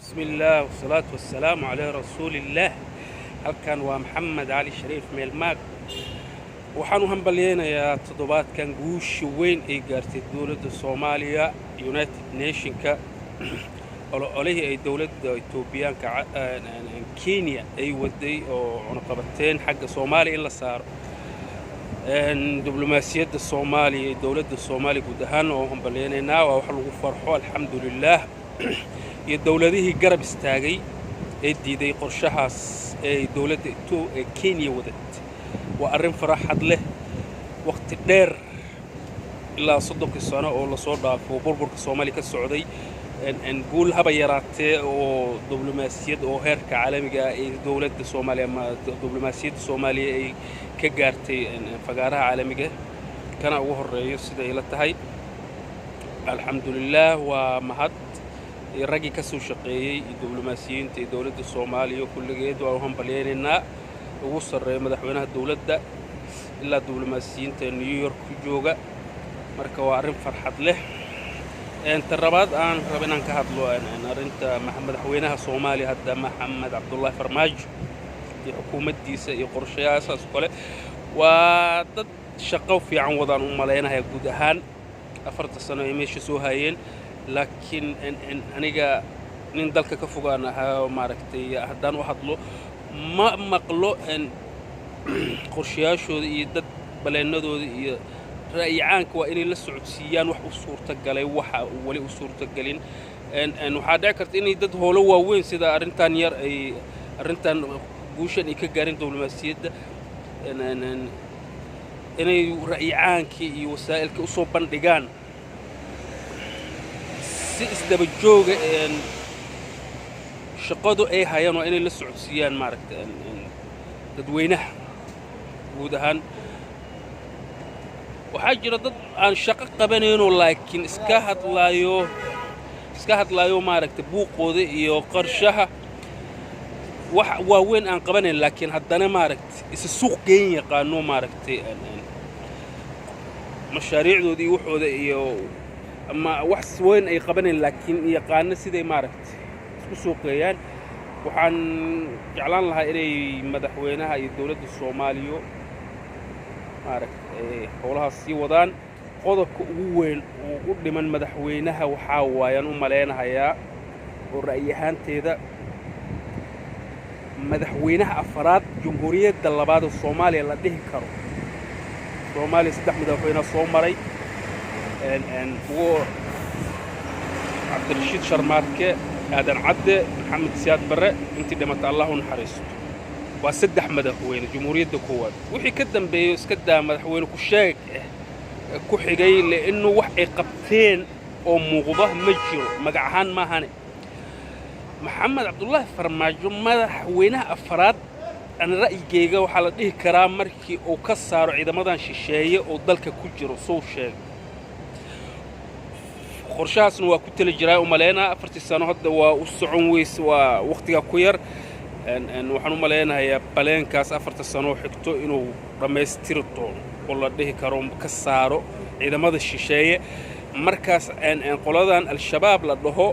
بسم الله والصلاة والسلام على رسول الله. halkan waa maxamed cali shariif meelmaag waxaan u hambalyeeynaa toddobaadkan guusha weyn ay gaartay dawladda Soomaaliya United Nationska ololihii ay dawladda Itoobiyaanka Kenya ay waday oo cunaqabateen xagga Soomaaliya in la saaro diblomaasiyadda Soomaaliya iyo dawladda Soomaaliya guud ahaan oo hambalyeeynaa waa wax lagu farxo alxamdulillah iyo dawladihii garab istaagay ee diiday qorshahaas ee dawladda Kenya wadat waa arrin farxad leh waqti dheer ilaa 30 sano oo la soo dhaafo burburka Soomaaliya ka socday in guul haba yaraatee oo diblomaasiyad oo heerka caalamiga ah ee dawladda Soomaaliya ma diblomaasiyadda Soomaaliya ay ka gaartay fagaaraha caalamiga kana ugu horeeyo sida ay la tahay alxamdulillah waa mahad ragii ka soo shaqeeyay diblomaasiyiinta dawladda Soomaaliya kulligeed waa hambalyeeynaa ugu sareeyo madaxweynaha dawladda ilaa diblomaasiyiinta New York ku jooga marka waa arrin farxad leh tarabaad aan rabnaan ka hadlo arinta madaxweynaha Soomaaliya hadda Maxamed Cabdullaahi Farmaajo iyo xukuumaddiisa iyo qorshayaashaas kale waa dad shaqo fiican wadaan u maleynahay guud ahaan 4 sano ay meesha soo hayeen laakiin aniga nin dalka ka fogaanahay maaragtay haddaan u hadlo ma maqlo qorshayaashooda iyo dad baleenadooda iyo ra'yicaanka waa inay la socodsiiyaan wax u suurta galay waxa wali u suurta galin waxa dhici karta inay dad howlo waaweyn sida arintan yar ay arintan guushan ay ka gaarin diblomaasiyadda inay ra'yicaanka iyo wasaa'ilka u soo bandhigaan si isdaba jooga shaqadu ay hayaan waa inay la socodsiiyaan maaragtay dadweynaha guud ahaan waxaa jira dad aan shaqo qabanayno laakiin iska hadlaayo maaragtay buuqooda iyo qarshaha wax waaweyn aan qabanayn laakiin haddana maaragtay is suuq geyn yaqaano maaragtay mashaariicdooda iyo waxooda iyo ama wax weyn ay qabaneen laakiin yaqaan siday maaragtay isku suuqeeyaan waxaan jeclaan lahaa inay madaxweynaha iyo dawladda Soomaaliya maaragtay howlaha sii wadaan qodobka ugu weyn oo u dhiman madaxweynaha waxa waayaan u maleynayaa oo ra'yahanteeda madaxweynaha afraad jamhuuriyadda labaad ee Soomaaliya la dhihi karo Soomaaliya 3 madaxweyne soo maray عبد الرشيد شرماركة آدم عبد محمد سياد برة انتي دمت الله ونحرسه وسد أحمد أخوين جمهورية الكويت وحي كدم بيوس كدم مدحوين كشاك كحي جاي لأنه وحي قبتين أو مغضاه مجر مقعهان ما هني محمد عبد الله فرماجو مدحوينها أفراد أنا رأيي جيجا وحالته كرام مركي أو كسر عيدا مدان شيشية أو ضلك كجر وصو شاك qorshahaasna waa ku tala jiraa umaleena 4 sano hadda waa u socon weys waa waqtiga ku yar waxaan u maleenayaa baleenkaas 4 sano xigto inuu dhameystiro doono oo la dhihi karo ka saaro ciidamada shisheeye markaas qoladan al-shabaab la dhaho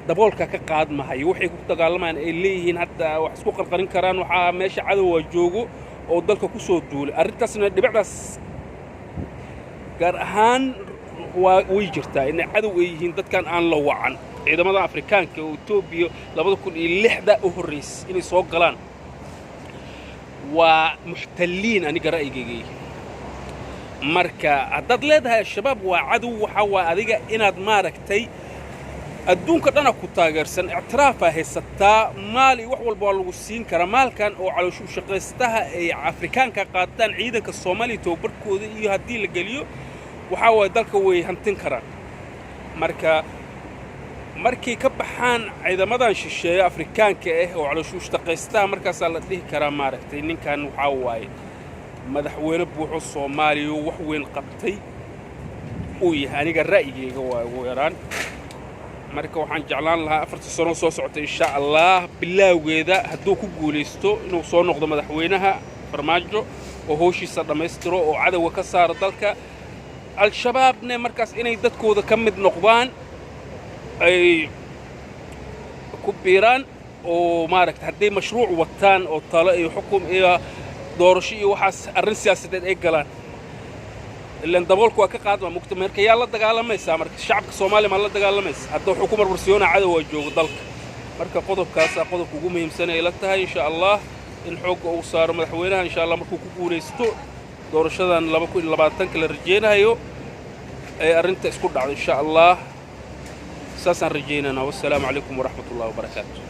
daboolka ka qaadmahay waxay ku dagaalamaan ay leeyihiin hadda wax isku qalqalin karaan waxa meesha cadow joogo oo dalka ku soo duulay arrintaasna dhibicdaas gaar ahaan way jirtaa in cadow ay yihiin dadkan aan la wacan ciidamada Afrikaanka oo Itoobiya 2006 u horeys inay soo galaan waa muxtaliin aniga ra'yigayga marka hadad leedahay shabaab waa cadow waxa waa adiga inaad maaragtay adduunka dhana ku taageersan i'tiraaf haysataa maal wax walba lagu siin kara maalkan oo calooshu shaqaystaha ay Afrikaanka qaataan ciidanka Soomaaliya tababarkooda iyo hadii la galiyo waxa way dalka way hantin karaan markii ka baxaan ciidamadan shisheeye Afrikaanka ah oo calooshu shaqaysta markaas la dhihi karaa maaragtay ninkan waxa way madaxweyne buuxo Soomaaliya wax weyn qabtay oo yahay aniga ra'yigayga waa ugu yaraan marka waxaan jeclaan lahaa 4 sano soo socota insha Allah bilowgeeda hadduu ku guuleysto inuu soo noqdo madaxweynaha Farmaajo oo howshiisa dhameystiro oo cadawga ka saaro dalka al-shabaabna markaas inay dadkooda ka mid noqdaan ay ku biiraan oo maaragta hadday mashruuc wataan oo talo iyo xukum iyo doorasho iyo waxaas arrin siyaasadeed ay galaan ilaan daboolku waa ka qaadma mugta marka yaa la dagaalamaysaa marka shacabka Soomaaliya ma la dagaalamaysa hadda wuxuu ku marwarsiyoona cadow waa joogo dalka marka qodobkaas qodobka ugu muhiimsan ee la tahay insha Allah in xoog uu saaro madaxweynaha insha Allah markuu ku guuleysto doorashadan 2020 la rajeynayo ay arrinta isku dhacdo insha Allah ساسا رجينا والسلام عليكم ورحمة الله وبركاته